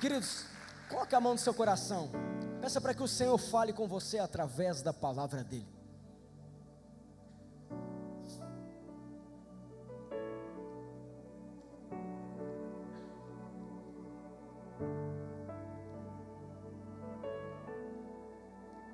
Queridos, coloque a mão no seu coração. Peça para que o Senhor fale com você através da palavra dEle.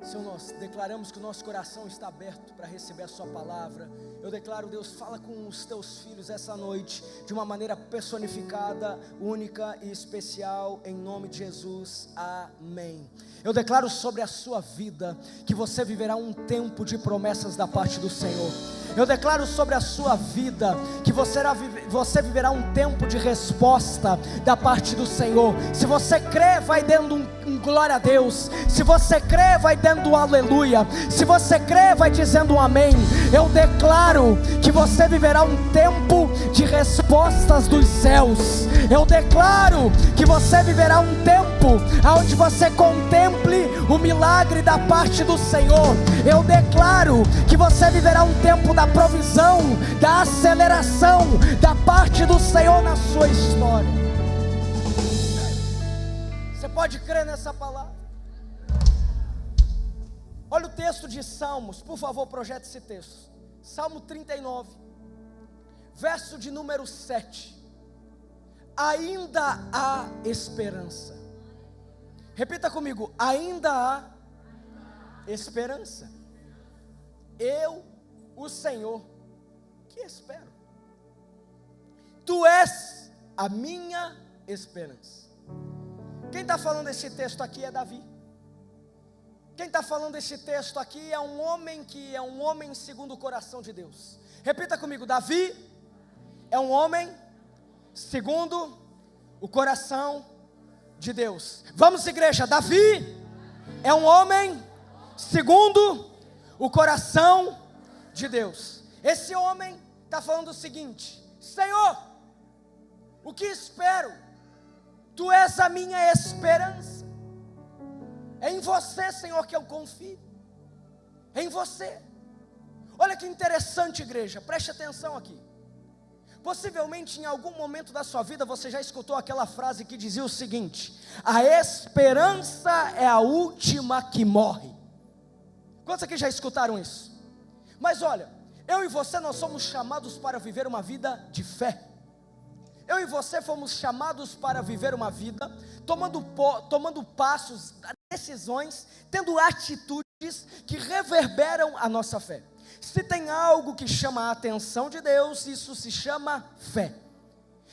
Senhor, nós declaramos que o nosso coração está aberto para receber a sua palavra. Eu declaro, Deus, fala com os teus filhos essa noite, de uma maneira personificada, única e especial, em nome de Jesus, amém. Eu declaro sobre a sua vida, que você viverá um tempo de promessas da parte do Senhor. Eu declaro sobre a sua vida, que você viverá um tempo de resposta da parte do Senhor. Se você crê, vai dando um glória a Deus. Se você crê, vai dando um aleluia. Se você crê, vai dizendo um amém. Eu declaro que você viverá um tempo de respostas dos céus. Eu declaro que você viverá um tempo onde você contemple o milagre da parte do Senhor. Eu declaro que você viverá um tempo da provisão, da aceleração da parte do Senhor na sua história. Você pode crer nessa palavra? Olha o texto de Salmos, por favor, projete esse texto. Salmo 39, verso de número 7. Ainda há esperança. Repita comigo: ainda há esperança. Eu, o Senhor, que espero. Tu és a minha esperança. Quem está falando esse texto aqui é Davi. Quem está falando esse texto aqui é um homem que é um homem segundo o coração de Deus. Repita comigo: Davi é um homem segundo o coração de Deus. Vamos, igreja. Davi é um homem segundo o coração de Deus. Esse homem está falando o seguinte: Senhor, o que espero? Tu és a minha esperança. É em você, Senhor, que eu confio. É em você. Olha que interessante, igreja, preste atenção aqui. Possivelmente em algum momento da sua vida você já escutou aquela frase que dizia o seguinte: a esperança é a última que morre. Quantos aqui já escutaram isso? Mas olha, eu e você, nós somos chamados para viver uma vida de fé. Eu e você fomos chamados para viver uma vida tomando passos, decisões, tendo atitudes que reverberam a nossa fé. Se tem algo que chama a atenção de Deus, isso se chama fé.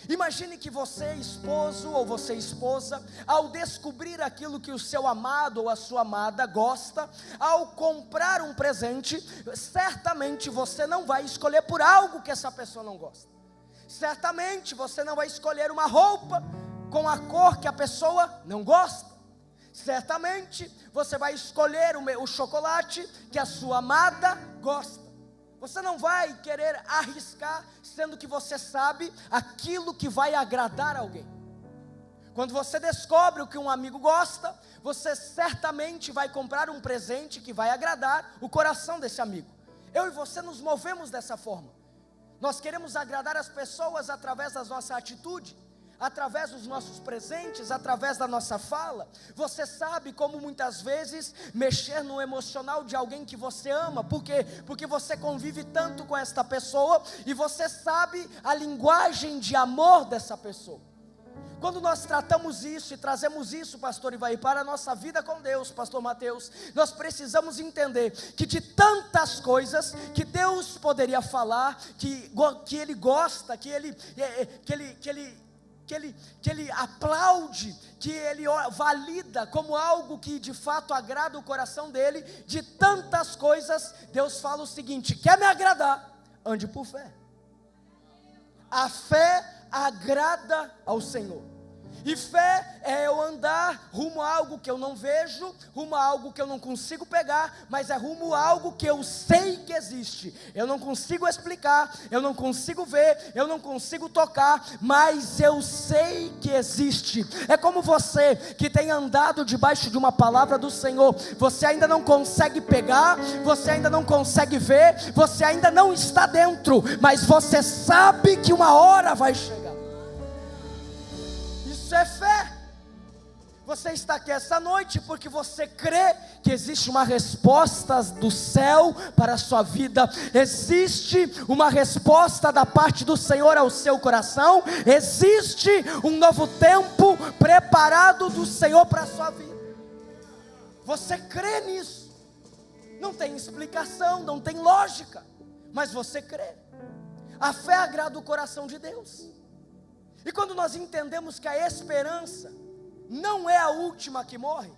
Imagine que você, esposo ou você, esposa, ao descobrir aquilo que o seu amado ou a sua amada gosta, ao comprar um presente, certamente você não vai escolher por algo que essa pessoa não gosta. Certamente você não vai escolher uma roupa com a cor que a pessoa não gosta. Certamente você vai escolher o chocolate que a sua amada gosta. Você não vai querer arriscar, sendo que você sabe aquilo que vai agradar alguém. Quando você descobre o que um amigo gosta, você certamente vai comprar um presente que vai agradar o coração desse amigo. Eu e você nos movemos dessa forma. Nós queremos agradar as pessoas através da nossa atitude, através dos nossos presentes, através da nossa fala. Você sabe como muitas vezes mexer no emocional de alguém que você ama. Por quê? Porque você convive tanto com esta pessoa e você sabe a linguagem de amor dessa pessoa. Quando nós tratamos isso e trazemos isso, pastor Ivaí, para a nossa vida com Deus, pastor Mateus, nós precisamos entender que de tantas coisas que Deus poderia falar, que Ele gosta, que Ele aplaude, que Ele valida como algo que de fato agrada o coração dEle, de tantas coisas, Deus fala o seguinte: quer me agradar? Ande por fé. A fé agrada ao Senhor. E fé é eu andar rumo a algo que eu não vejo, rumo a algo que eu não consigo pegar, mas é rumo a algo que eu sei que existe. Eu não consigo explicar, eu não consigo ver, eu não consigo tocar, mas eu sei que existe. É como você que tem andado debaixo de uma palavra do Senhor. Você ainda não consegue pegar, você ainda não consegue ver, você ainda não está dentro, mas você sabe que uma hora vai chegar. Isso é fé. Você está aqui essa noite porque você crê que existe uma resposta do céu para a sua vida, existe uma resposta da parte do Senhor ao seu coração, existe um novo tempo preparado do Senhor para a sua vida. Você crê nisso, não tem explicação, não tem lógica, mas você crê. A fé agrada o coração de Deus. E quando nós entendemos que a esperança não é a última que morre,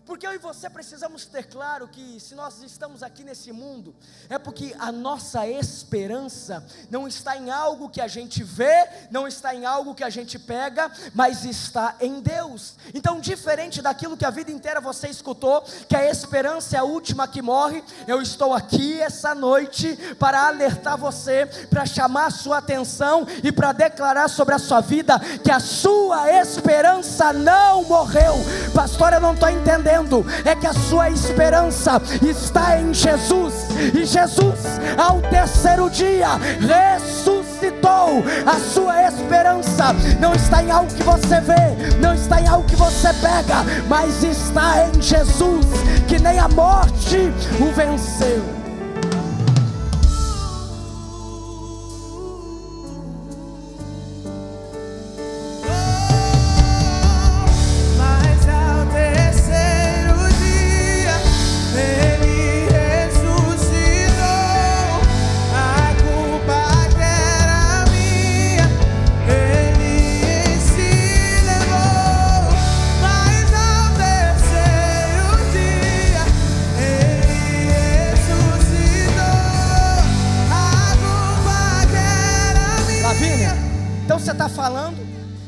porque eu e você precisamos ter claro que se nós estamos aqui nesse mundo, é porque a nossa esperança não está em algo que a gente vê, não está em algo que a gente pega, mas está em Deus. Então, diferente daquilo que a vida inteira você escutou, que a esperança é a última que morre, eu estou aqui essa noite para alertar você, para chamar a sua atenção e para declarar sobre a sua vida que a sua esperança não morreu. Pastor, eu não estou entendendo. É que a sua esperança está em Jesus, e Jesus ao terceiro dia ressuscitou. A sua esperança não está em algo que você vê, não está em algo que você pega, mas está em Jesus, que nem a morte o venceu. Então você está falando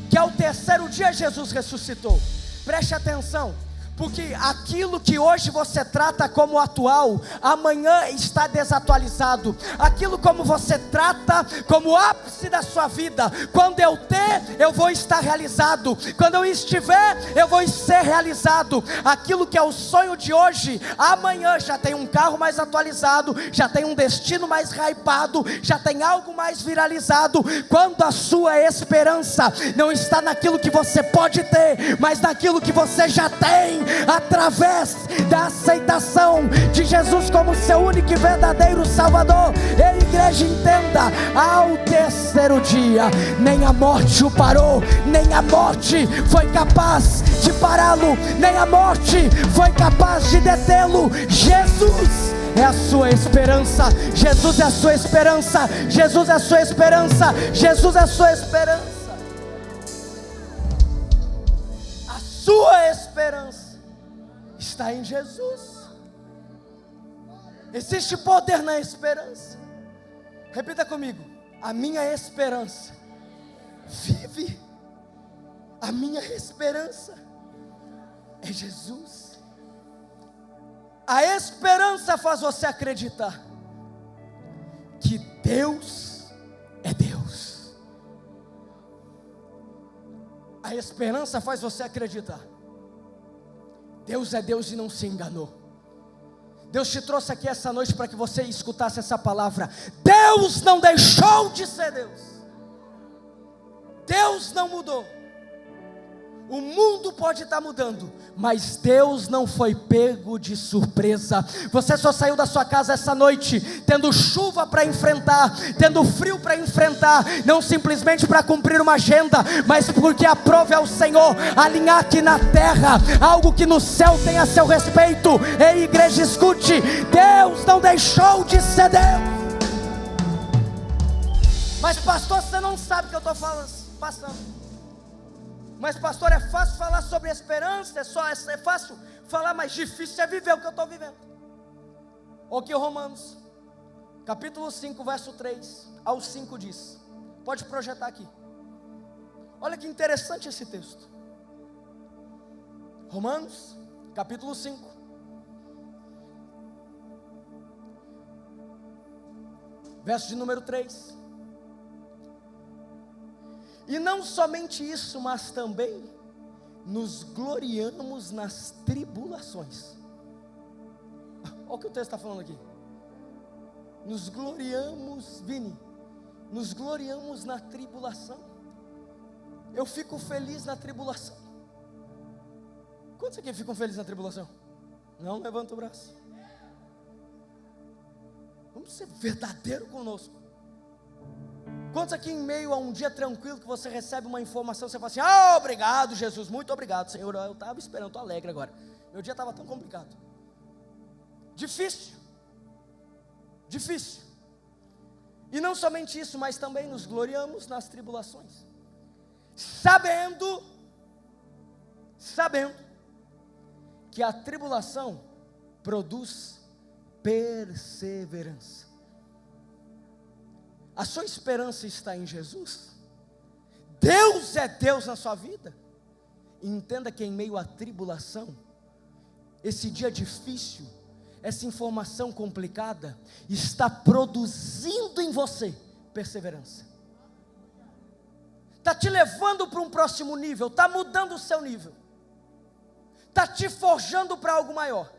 que ao terceiro dia Jesus ressuscitou. Preste atenção, porque aquilo que hoje você trata como atual, amanhã está desatualizado. Aquilo como você trata como ápice da sua vida, quando eu ter, eu vou estar realizado. Quando eu estiver, eu vou ser realizado. Aquilo que é o sonho de hoje, amanhã já tem um carro mais atualizado, já tem um destino mais hypado, já tem algo mais viralizado. Quando a sua esperança não está naquilo que você pode ter, mas naquilo que você já tem, através da aceitação de Jesus como seu único e verdadeiro Salvador. E igreja, entenda, ao terceiro dia, nem a morte o parou, nem a morte foi capaz de pará-lo, nem a morte foi capaz de detê-lo. Jesus é a sua esperança, Jesus é a sua esperança, Jesus é a sua esperança, Jesus é a sua esperança. A sua esperança está em Jesus. Existe poder na esperança. Repita comigo: a minha esperança vive. A minha esperança é Jesus. A esperança faz você acreditar que Deus é Deus. A esperança faz você acreditar: Deus é Deus e não se enganou. Deus te trouxe aqui essa noite para que você escutasse essa palavra. Deus não deixou de ser Deus. Deus não mudou. O mundo pode estar mudando, mas Deus não foi pego de surpresa. Você só saiu da sua casa essa noite tendo chuva para enfrentar, tendo frio para enfrentar, não simplesmente para cumprir uma agenda, mas porque aprove ao Senhor alinhar aqui na terra algo que no céu tem a seu respeito. Ei, igreja, escute: Deus não deixou de ser Deus. Mas pastor, você não sabe o que eu estou passando. Mas pastor, é fácil falar sobre esperança, é fácil falar, mas difícil é viver o que eu estou vivendo. O que Romanos, capítulo 5, verso 3 ao 5 diz. Pode projetar aqui. Olha que interessante esse texto. Romanos, capítulo 5. Verso de número 3. E não somente isso, mas também nos gloriamos nas tribulações. Olha o que o texto está falando aqui. Nos gloriamos, Vini, nos gloriamos na tribulação. Eu fico feliz na tribulação. Quantos aqui ficam felizes na tribulação? Não levanta o braço. Vamos ser verdadeiro conosco. Quantos aqui em meio a um dia tranquilo que você recebe uma informação, você fala assim, obrigado Jesus, muito obrigado Senhor, eu estava esperando, estou alegre agora, meu dia estava tão complicado. Difícil. E não somente isso, mas também nos gloriamos nas tribulações, sabendo que a tribulação produz perseverança. A sua esperança está em Jesus? Deus é Deus na sua vida? Entenda que em meio à tribulação, esse dia difícil, essa informação complicada, está produzindo em você perseverança. Está te levando para um próximo nível, está mudando o seu nível, está te forjando para algo maior,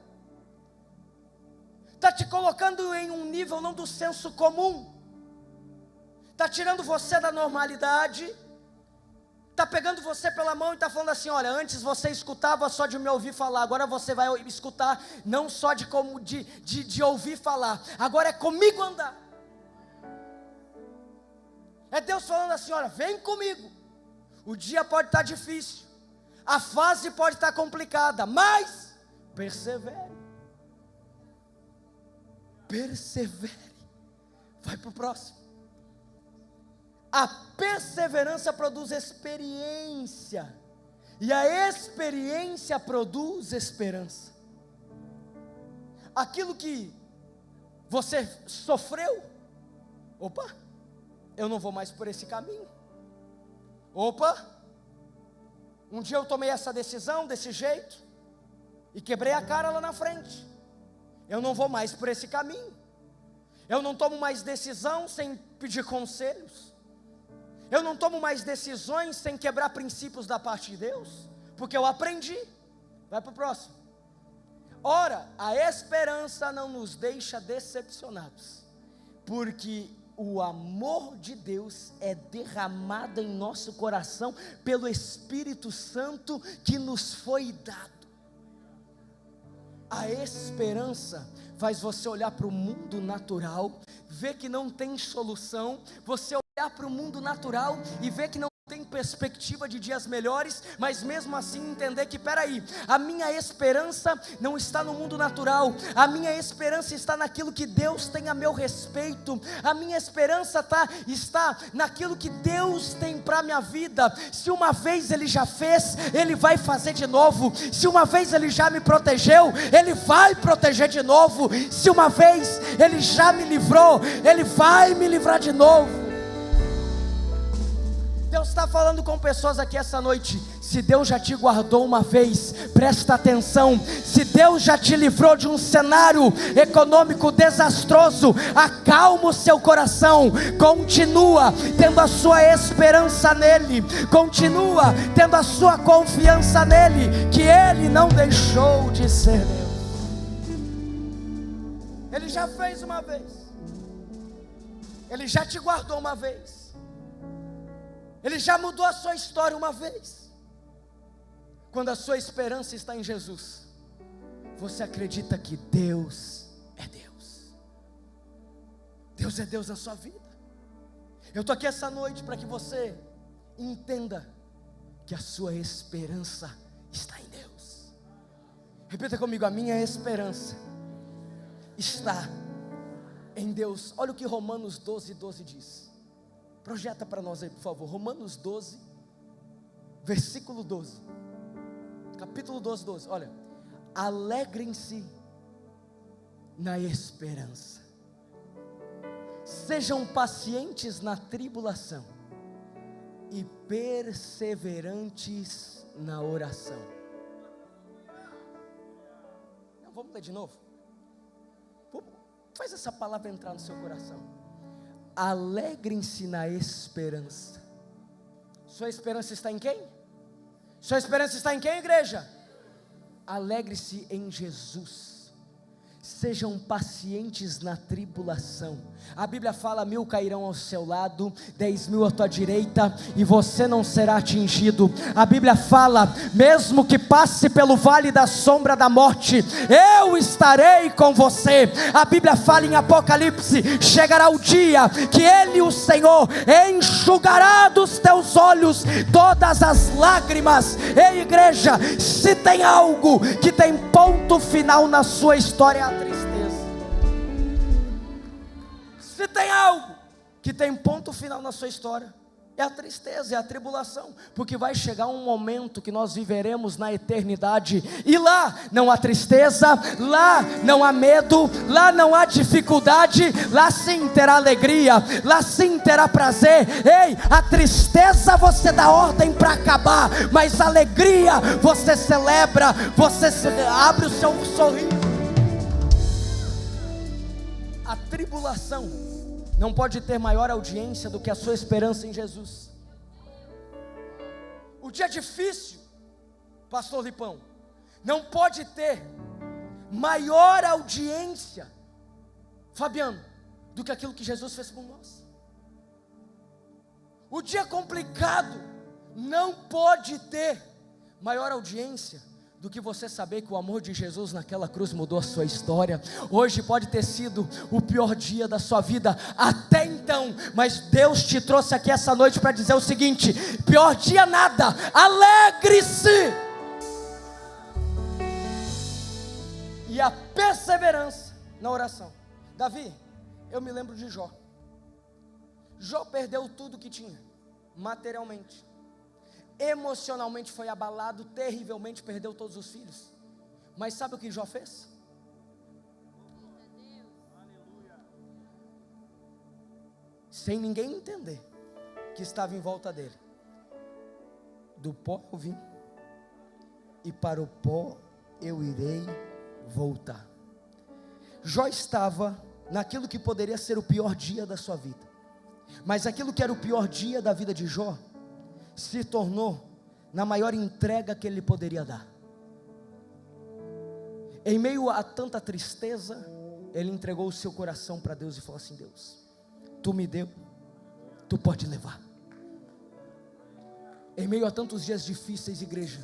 está te colocando em um nível não do senso comum, está tirando você da normalidade, está pegando você pela mão e está falando assim, olha, antes você escutava só de me ouvir falar, agora você vai escutar não só de ouvir falar, agora é comigo andar. É Deus falando assim, olha, vem comigo, o dia pode estar difícil, a fase pode estar complicada, mas persevere, vai para o próximo. A perseverança produz experiência, e a experiência produz esperança. Aquilo que você sofreu, eu não vou mais por esse caminho. Um dia eu tomei essa decisão desse jeito, e quebrei a cara lá na frente, eu não vou mais por esse caminho. Eu não tomo mais decisão sem pedir conselhos. Eu não tomo mais decisões sem quebrar princípios da parte de Deus, porque eu aprendi. Vai para o próximo. Ora, a esperança não nos deixa decepcionados, porque o amor de Deus é derramado em nosso coração pelo Espírito Santo que nos foi dado. A esperança faz você olhar para o mundo natural, ver que não tem solução, você olhar para o mundo natural e ver que não tem perspectiva de dias melhores, mas mesmo assim entender que, peraí, a minha esperança não está no mundo natural, a minha esperança está naquilo que Deus tem a meu respeito, a minha esperança está naquilo que Deus tem para a minha vida. Se uma vez Ele já fez, Ele vai fazer de novo. Se uma vez Ele já me protegeu, Ele vai proteger de novo. Se uma vez Ele já me livrou, Ele vai me livrar de novo. Deus está falando com pessoas aqui essa noite. Se Deus já te guardou uma vez, presta atenção. Se Deus já te livrou de um cenário econômico desastroso, acalma o seu coração, continua tendo a sua esperança nele, continua tendo a sua confiança nele, que Ele não deixou de ser Deus. Ele já fez uma vez, Ele já te guardou uma vez, Ele já mudou a sua história uma vez. Quando a sua esperança está em Jesus, você acredita que Deus é Deus. Deus é Deus na sua vida. Eu estou aqui essa noite para que você entenda que a sua esperança está em Deus. Repita comigo: a minha esperança está em Deus. Olha o que Romanos 12:12 diz. Projeta para nós aí, por favor. Romanos 12, versículo 12. Capítulo 12. Olha. Alegrem-se na esperança. Sejam pacientes na tribulação e perseverantes na oração. Não, vamos ler de novo. Faz essa palavra entrar no seu coração. Alegrem-se na esperança. Sua esperança está em quem? Sua esperança está em quem, igreja? Alegre-se em Jesus. Sejam pacientes na tribulação. A Bíblia fala: 1000 cairão ao seu lado, 10.000 à tua direita, e você não será atingido. A Bíblia fala: mesmo que passe pelo vale da sombra da morte, eu estarei com você. A Bíblia fala em Apocalipse: chegará o dia que Ele, o Senhor, enxugará dos teus olhos todas as lágrimas. Ei, igreja, se tem algo que tem ponto final na sua história, é a tristeza. Se tem algo que tem ponto final na sua história, é a tristeza, é a tribulação, porque vai chegar um momento que nós viveremos na eternidade, e lá não há tristeza, lá não há medo, lá não há dificuldade, lá sim terá alegria, lá sim terá prazer. Ei, a tristeza você dá ordem para acabar, mas a alegria você celebra, você abre o seu sorriso. A tribulação não pode ter maior audiência do que a sua esperança em Jesus. O dia difícil, pastor Lipão, não pode ter maior audiência, Fabiano, do que aquilo que Jesus fez por nós. O dia complicado não pode ter maior audiência do que você saber que o amor de Jesus naquela cruz mudou a sua história. Hoje pode ter sido o pior dia da sua vida até então, mas Deus te trouxe aqui essa noite para dizer o seguinte: pior dia nada, alegre-se. E a perseverança na oração. Davi, eu me lembro de Jó. Jó perdeu tudo que tinha, materialmente. Emocionalmente foi abalado, terrivelmente, perdeu todos os filhos. Mas sabe o que Jó fez? Sem ninguém entender que estava em volta dele: do pó eu vim, e para o pó eu irei voltar. Jó estava naquilo que poderia ser o pior dia da sua vida, mas aquilo que era o pior dia da vida de Jó se tornou na maior entrega que ele poderia dar. Em meio a tanta tristeza, ele entregou o seu coração para Deus e falou assim: Deus, tu me deu, tu pode levar. Em meio a tantos dias difíceis, igreja,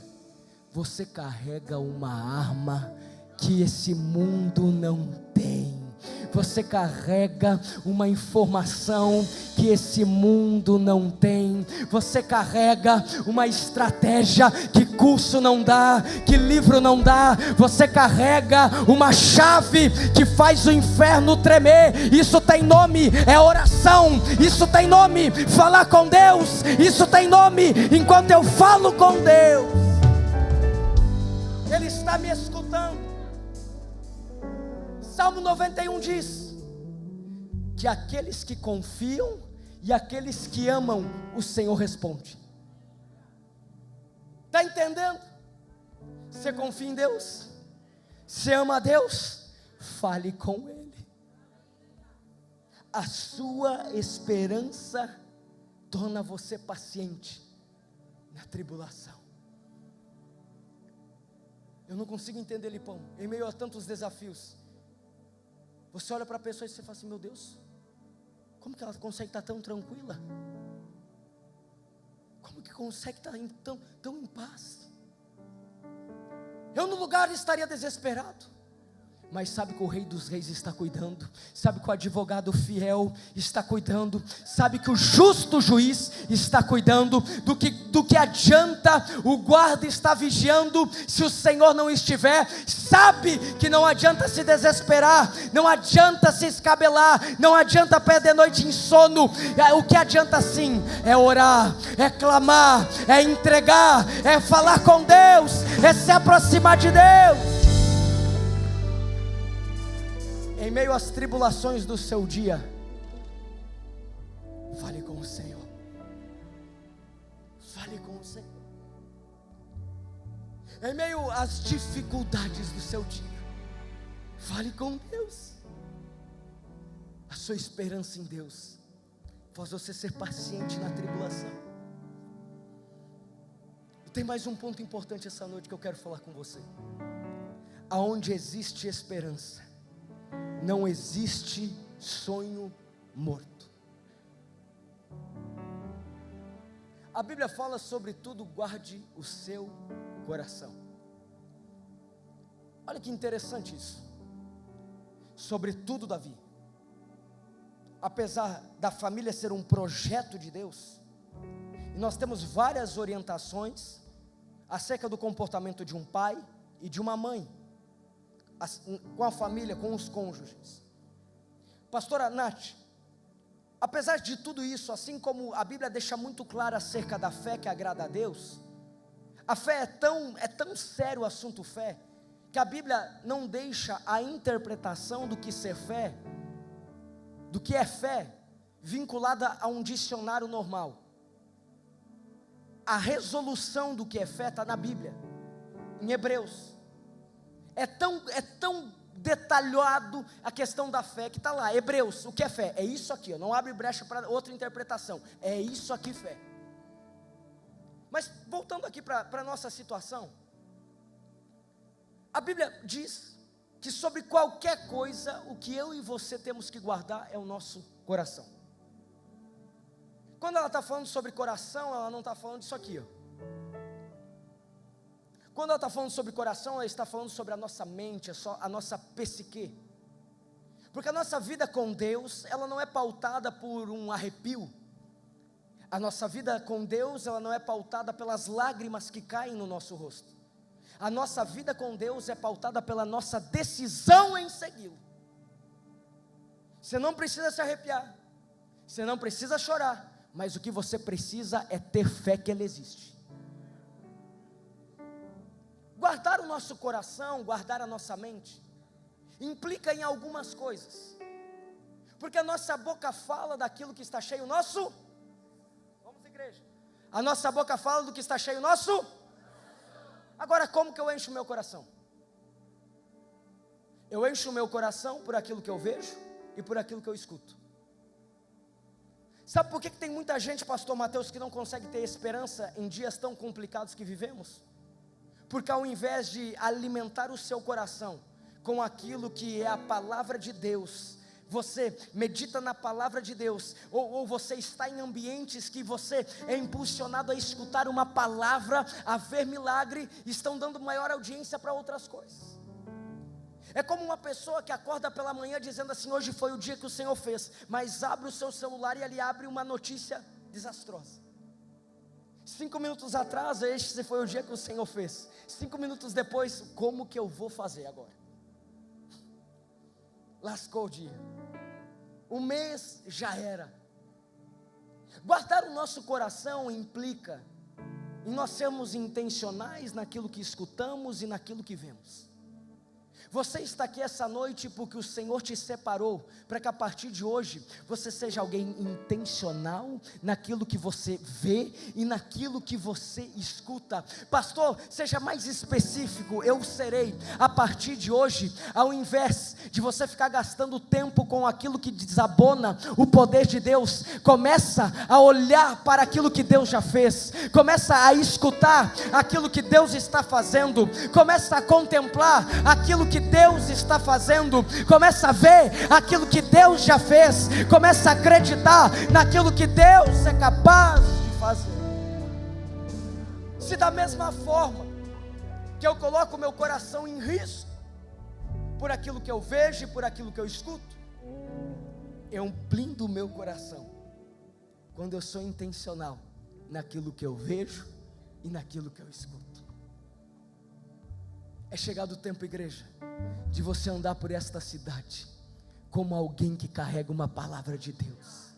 você carrega uma arma que esse mundo não tem. Você carrega uma informação que esse mundo não tem. Você carrega uma estratégia que curso não dá, que livro não dá. Você carrega uma chave que faz o inferno tremer. Isso tem nome, é oração. Isso tem nome, falar com Deus. Isso tem nome, enquanto eu falo com Deus, Ele está me escutando. Salmo 91 diz que aqueles que confiam e aqueles que amam o Senhor responde. Está entendendo? Você confia em Deus? Você ama a Deus? Fale com Ele. A sua esperança torna você paciente na tribulação. Eu não consigo entender, Lipão, em meio a tantos desafios. Você olha para a pessoa e você fala assim: meu Deus, como que ela consegue estar tão tranquila? Como que consegue estar tão em paz? Eu no lugar estaria desesperado. Mas sabe que o Rei dos Reis está cuidando, sabe que o advogado fiel está cuidando, sabe que o justo juiz está cuidando. Do que adianta o guarda estar vigiando se o Senhor não estiver? Sabe que não adianta se desesperar, não adianta se escabelar, não adianta perder noite em sono. O que adianta sim é orar, é clamar, é entregar, é falar com Deus, é se aproximar de Deus. Em meio às tribulações do seu dia, fale com o Senhor. Fale com o Senhor. Em meio às dificuldades do seu dia, fale com Deus. A sua esperança em Deus faz você ser paciente na tribulação. E tem mais um ponto importante essa noite que eu quero falar com você. Aonde existe esperança, não existe sonho morto. A Bíblia fala sobre tudo, guarde o seu coração. Olha que interessante isso. Sobretudo Davi, apesar da família ser um projeto de Deus, e nós temos várias orientações acerca do comportamento de um pai e de uma mãe, com a família, com os cônjuges. Pastora Nath, apesar de tudo isso, assim como a Bíblia deixa muito claro acerca da fé que agrada a Deus, a fé é tão sério o assunto fé, que a Bíblia não deixa a interpretação do que ser fé, do que é fé, vinculada a um dicionário normal. A resolução do que é fé está na Bíblia, em Hebreus. É tão detalhado a questão da fé que está lá, Hebreus, o que é fé? É isso aqui, não abre brecha para outra interpretação, é isso aqui fé. Mas voltando aqui para a nossa situação, a Bíblia diz que sobre qualquer coisa, o que eu e você temos que guardar é o nosso coração. Quando ela está falando sobre coração, ela não está falando disso aqui, ó. Quando ela está falando sobre coração, ela está falando sobre a nossa mente, a nossa psique. Porque a nossa vida com Deus, ela não é pautada por um arrepio. A nossa vida com Deus, ela não é pautada pelas lágrimas que caem no nosso rosto. A nossa vida com Deus é pautada pela nossa decisão em segui-lo. Você não precisa se arrepiar, você não precisa chorar, mas o que você precisa é ter fé que Ele existe. Guardar o nosso coração, guardar a nossa mente, implica em algumas coisas, porque a nossa boca fala daquilo que está cheio, vamos igreja, a nossa boca fala do que está cheio, agora como que eu encho o meu coração? Eu encho o meu coração por aquilo que eu vejo e por aquilo que eu escuto. Sabe por que tem muita gente, pastor Mateus, que não consegue ter esperança em dias tão complicados que vivemos? Porque ao invés de alimentar o seu coração com aquilo que é a palavra de Deus, você medita na palavra de Deus, ou você está em ambientes que você é impulsionado a escutar uma palavra, a ver milagre, estão dando maior audiência para outras coisas. É como uma pessoa que acorda pela manhã dizendo assim: hoje foi o dia que o Senhor fez, mas abre o seu celular e ali abre uma notícia desastrosa. 5 minutos atrás, este foi o dia que o Senhor fez. 5 minutos depois, como que eu vou fazer agora? Lascou o dia, o mês já era. Guardar o nosso coração implica em nós sermos intencionais naquilo que escutamos e naquilo que vemos. Você está aqui essa noite porque o Senhor te separou para que a partir de hoje você seja alguém intencional naquilo que você vê e naquilo que você escuta. Pastor, seja mais específico. Eu serei, a partir de hoje, ao invés de você ficar gastando tempo com aquilo que desabona o poder de Deus, começa a olhar para aquilo que Deus já fez, começa a escutar aquilo que Deus está fazendo, começa a contemplar aquilo que Deus está fazendo, começa a ver aquilo que Deus já fez, começa a acreditar naquilo que Deus é capaz de fazer. Se da mesma forma que eu coloco meu coração em risco por aquilo que eu vejo e por aquilo que eu escuto, eu blindo o meu coração quando eu sou intencional naquilo que eu vejo e naquilo que eu escuto. É chegado o tempo, igreja, de você andar por esta cidade como alguém que carrega uma palavra de Deus.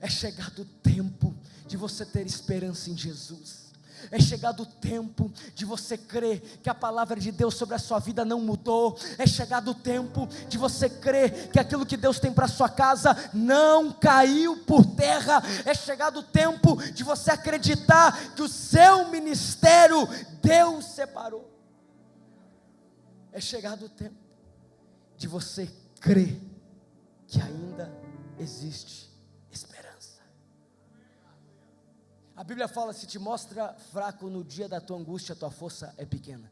É chegado o tempo de você ter esperança em Jesus. É chegado o tempo de você crer que a palavra de Deus sobre a sua vida não mudou. É chegado o tempo de você crer que aquilo que Deus tem para a sua casa não caiu por terra. É chegado o tempo de você acreditar que o seu ministério Deus separou. É chegado o tempo de você crer que ainda existe esperança. A Bíblia fala: se te mostra fraco no dia da tua angústia, a tua força é pequena.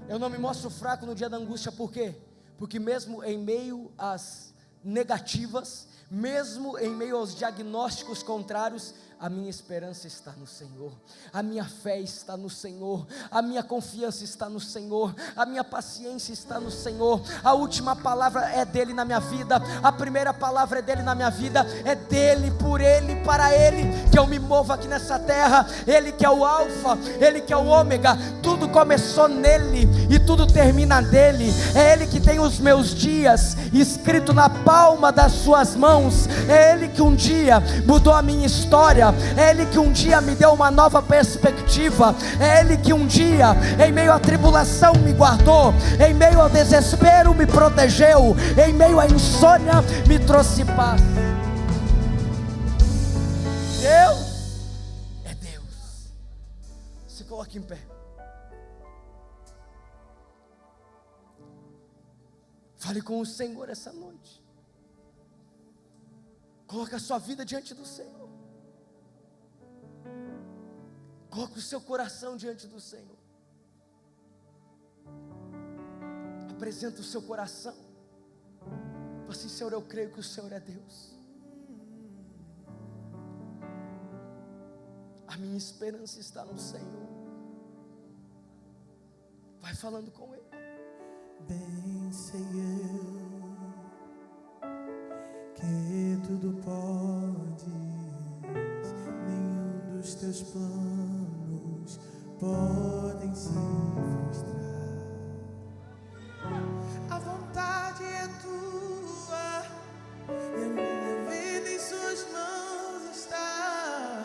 Eu não me mostro fraco no dia da angústia, por quê? Porque mesmo em meio às negativas, mesmo em meio aos diagnósticos contrários, a minha esperança está no Senhor, a minha fé está no Senhor, a minha confiança está no Senhor, a minha paciência está no Senhor. A última palavra é dele na minha vida, a primeira palavra é dele na minha vida, é dele, por ele, para ele que eu me movo aqui nessa terra. Ele que é o alfa, ele que é o ômega, tudo começou nele e tudo termina nele. É ele que tem os meus dias escrito na palma das suas mãos, é ele que um dia mudou a minha história, é ele que um dia me deu uma nova perspectiva, é ele que um dia em meio à tribulação me guardou, em meio ao desespero me protegeu, em meio à insônia me trouxe paz. Deus é Deus. Se coloque em pé. Fale com o Senhor essa noite. Coloque a sua vida diante do Senhor. Coloque o seu coração diante do Senhor. Apresenta o seu coração. Fala assim: Senhor, eu creio que o Senhor é Deus. A minha esperança está no Senhor. Vai falando com Ele. Bem sei eu que tudo podes, nenhum dos teus planos podem se frustrar. A vontade é tua e a minha vida em suas mãos está.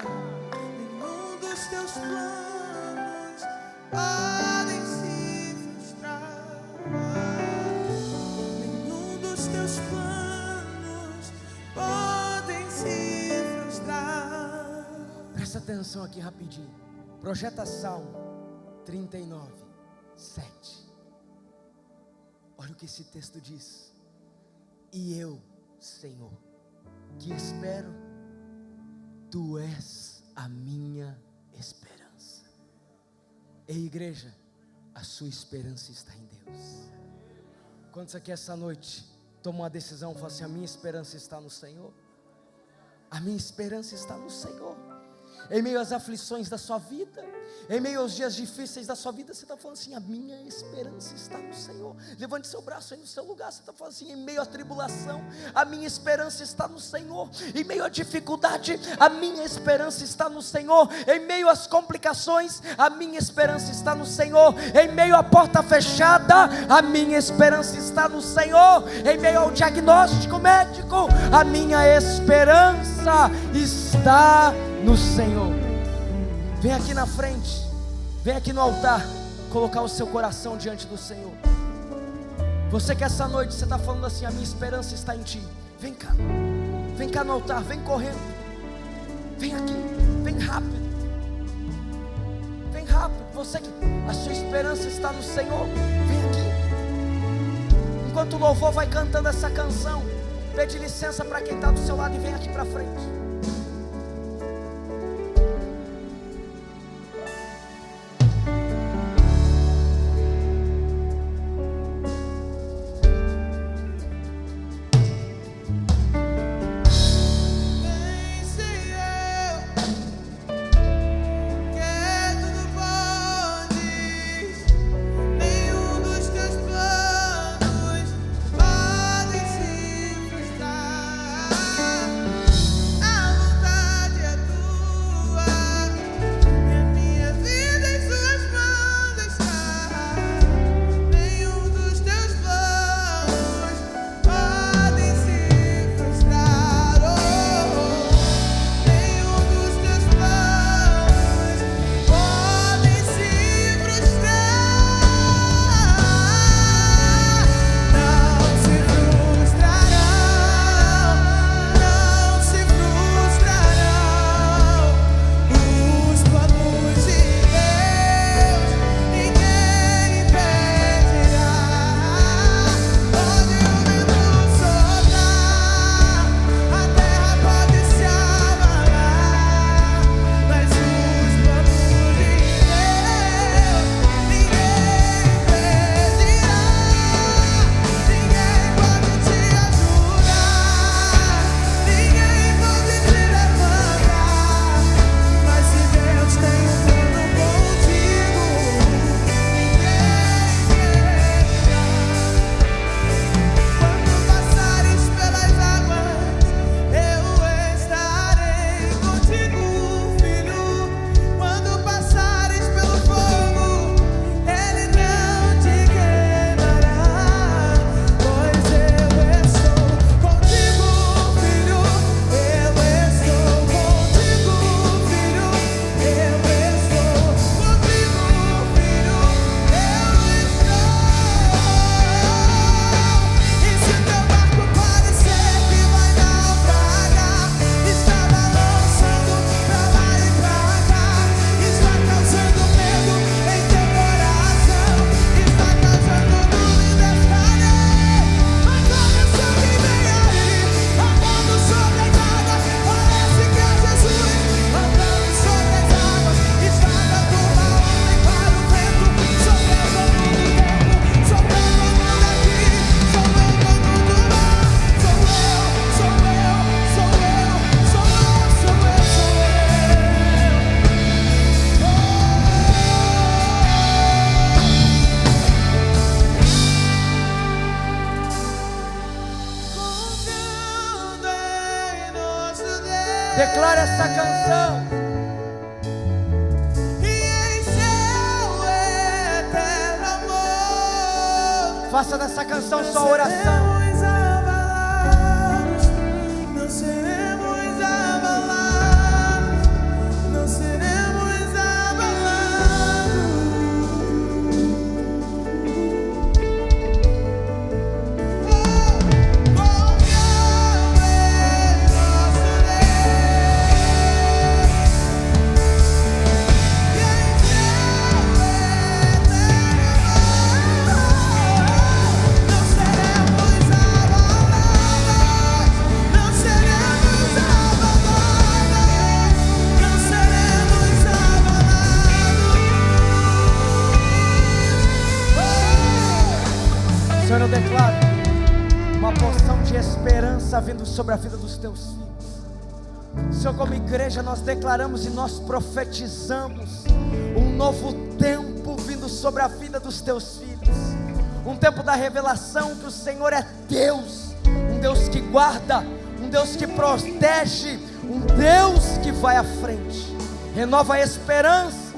Nenhum dos teus planos podem se frustrar. Nenhum dos teus planos podem se frustrar. Presta atenção aqui rapidinho. Projeta Salmo 39, 7. Olha o que esse texto diz. E eu, Senhor, que espero, Tu és a minha esperança. Ei, igreja, a sua esperança está em Deus. Quantos aqui essa noite tomam uma decisão, falam assim: a minha esperança está no Senhor? A minha esperança está no Senhor. Em meio às aflições da sua vida, em meio aos dias difíceis da sua vida, você está falando assim: a minha esperança está no Senhor. Levante seu braço aí no seu lugar. Você está falando assim: em meio à tribulação, a minha esperança está no Senhor. Em meio à dificuldade, a minha esperança está no Senhor. Em meio às complicações, a minha esperança está no Senhor. Em meio à porta fechada, a minha esperança está no Senhor. Em meio ao diagnóstico médico, a minha esperança está no Senhor. Vem aqui na frente, vem aqui no altar, colocar o seu coração diante do Senhor. Você que essa noite você está falando assim: a minha esperança está em Ti. Vem cá no altar, vem correndo, vem aqui, vem rápido. Você que a sua esperança está no Senhor, vem aqui. Enquanto o louvor vai cantando essa canção, pede licença para quem está do seu lado e vem aqui para frente. Ah declare essa canção. Faça dessa canção sua oração. Não seremos abalados, não seremos abalados. Confiamos em nosso Senhor, eu declaro uma porção de esperança vindo sobre a vida dos teus filhos. Senhor, como igreja nós declaramos e nós profetizamos um novo tempo vindo sobre a vida dos teus filhos. Um tempo da revelação que o Senhor é Deus, um Deus que guarda, um Deus que protege, um Deus que vai à frente. Renova a esperança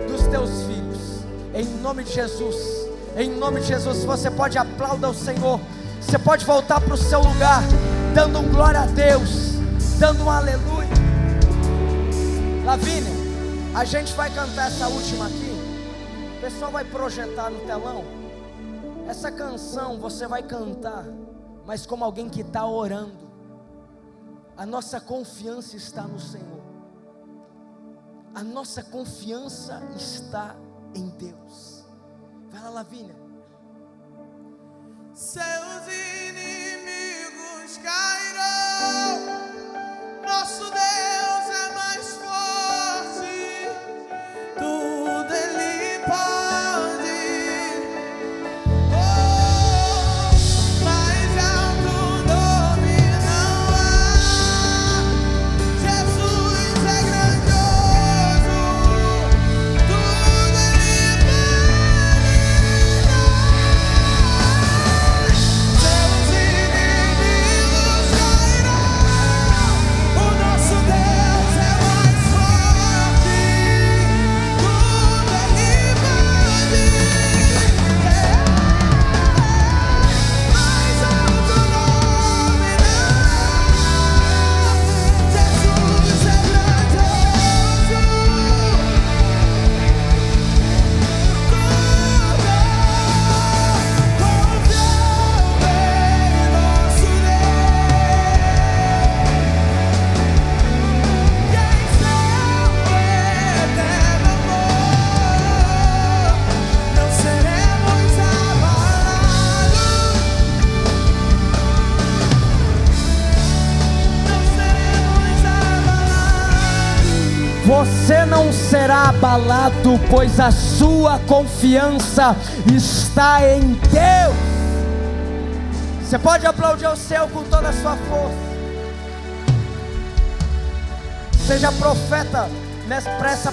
dos teus filhos, em nome de Jesus. Em nome de Jesus, você pode aplaudir ao Senhor. Você pode voltar para o seu lugar, dando um glória a Deus, dando um aleluia. Lavínia, a gente vai cantar essa última aqui. O pessoal vai projetar no telão. Essa canção você vai cantar, mas como alguém que está orando. A nossa confiança está no Senhor. A nossa confiança está em Deus. Vai lá, Lavínia. Seus inimigos cairão, nosso Deus é mais forte, tudo Ele pode. Oh, mais alto nome não há, Jesus é grandioso, tudo Ele pode. Seus inimigos cairão, o nosso Deus é mais forte, tudo Ele pode. Mais alto nome não há, Jesus é grandioso, Você não será abalado, pois a sua confiança está em Deus. Você pode aplaudir ao céu com toda a sua força. Seja profeta para essa